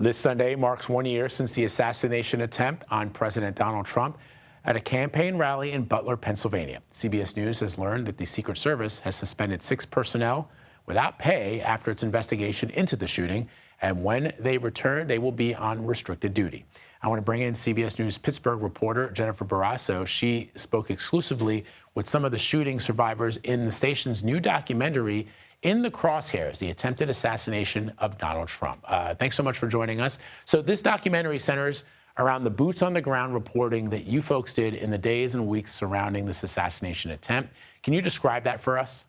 This Sunday marks 1 year since the assassination attempt on President Donald Trump at a campaign rally in Butler, Pennsylvania. CBS News has learned that the Secret Service has suspended 6 personnel without pay after its investigation into the shooting. And when they return, they will be on restricted duty. I want to bring in CBS News Pittsburgh reporter Jennifer Borrasso. She spoke exclusively with some of the shooting survivors in the station's new documentary, In the Crosshairs, the attempted assassination of Donald Trump. Thanks so much for joining us. So this documentary centers around the boots on the ground reporting that you folks did in the days and weeks surrounding this assassination attempt. Can you describe that for us?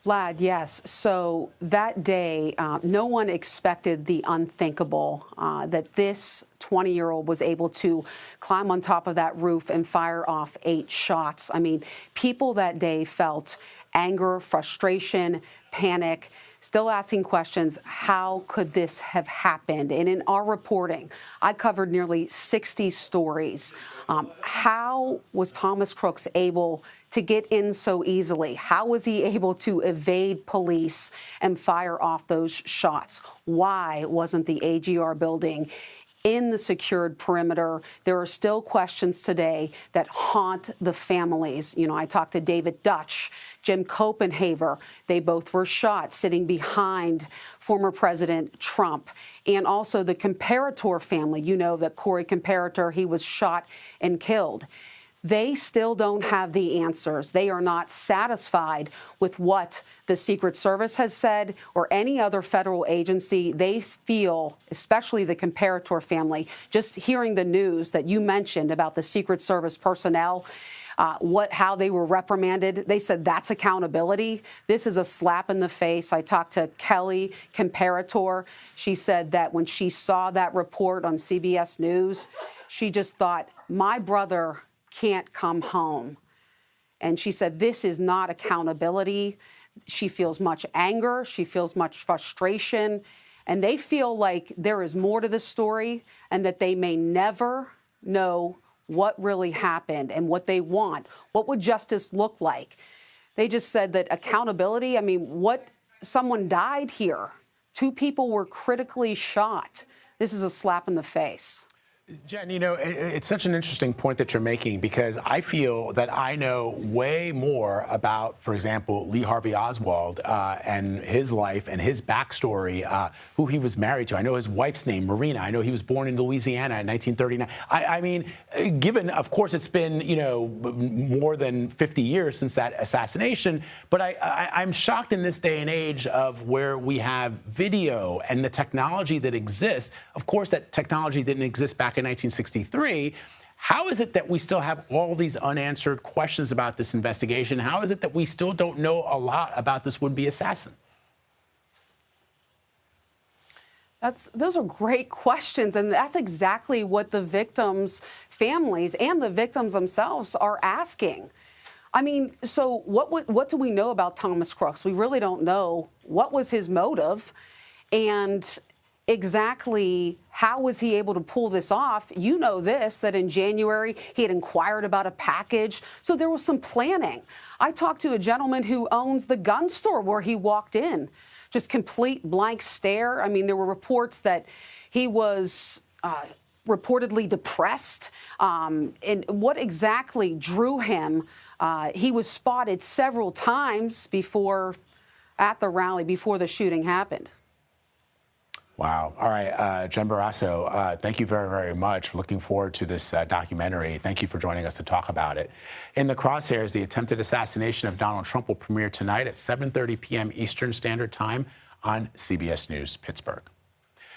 Vlad, yes. So that day, no one expected the unthinkable, that this 20-year-old was able to climb on top of that roof and fire off 8 shots. I mean, people that day felt anger, frustration, panic, still asking questions, how could this have happened? And in our reporting, I covered nearly 60 stories. How was Thomas Crooks able to get in so easily? How was he able to evade police and fire off those shots? Why wasn't the AGR building in the secured perimeter? There are still questions today that haunt the families. You know, I talked to David Dutch, Jim Copenhaver. They both were shot sitting behind former President Trump. And also the Comparator family. You know that Corey Comparator, he was shot and killed. They still don't have the answers. They are not satisfied with what the Secret Service has said or any other federal agency. They feel, especially the Comparator family, just hearing the news that you mentioned about the Secret Service personnel, how they were reprimanded. They said that's accountability. This is a slap in the face. I talked to Kelly Comparator. She said that when she saw that report on CBS News, she just thought, my brother can't come home. And she said, this is not accountability. She feels much anger. She feels much frustration. And they feel like there is more to the story and that they may never know what really happened and what they want. What would justice look like? They just said that accountability, I mean, someone died here. 2 people were critically shot. This is a slap in the face. Jen, you know, it's such an interesting point that you're making, because I feel that I know way more about, for example, Lee Harvey Oswald and his life and his backstory, who he was married to. I know his wife's name, Marina. I know he was born in Louisiana in 1939. I mean, given, of course, it's been, you know, more than 50 years since that assassination, but I'm shocked in this day and age of where we have video and the technology that exists. Of course, that technology didn't exist back in 1963. How is it that we still have all these unanswered questions about this investigation? How is it that we still don't know a lot about this would-be assassin? Those are great questions, and that's exactly what the victims' families and the victims themselves are asking. I mean, so what do we know about Thomas Crooks? We really don't know what was his motive, and exactly how was he able to pull this off? You know this, that in January he had inquired about a package, so there was some planning. I talked to a gentleman who owns the gun store where he walked in, just complete blank stare. I mean, there were reports that he was reportedly depressed. And what exactly drew him? He was spotted several times at the rally before the shooting happened. Wow. All right. Jen Borrasso, thank you very, very much. Looking forward to this documentary. Thank you for joining us to talk about it. In the Crosshairs, the attempted assassination of Donald Trump will premiere tonight at 7:30 p.m. Eastern Standard Time on CBS News Pittsburgh.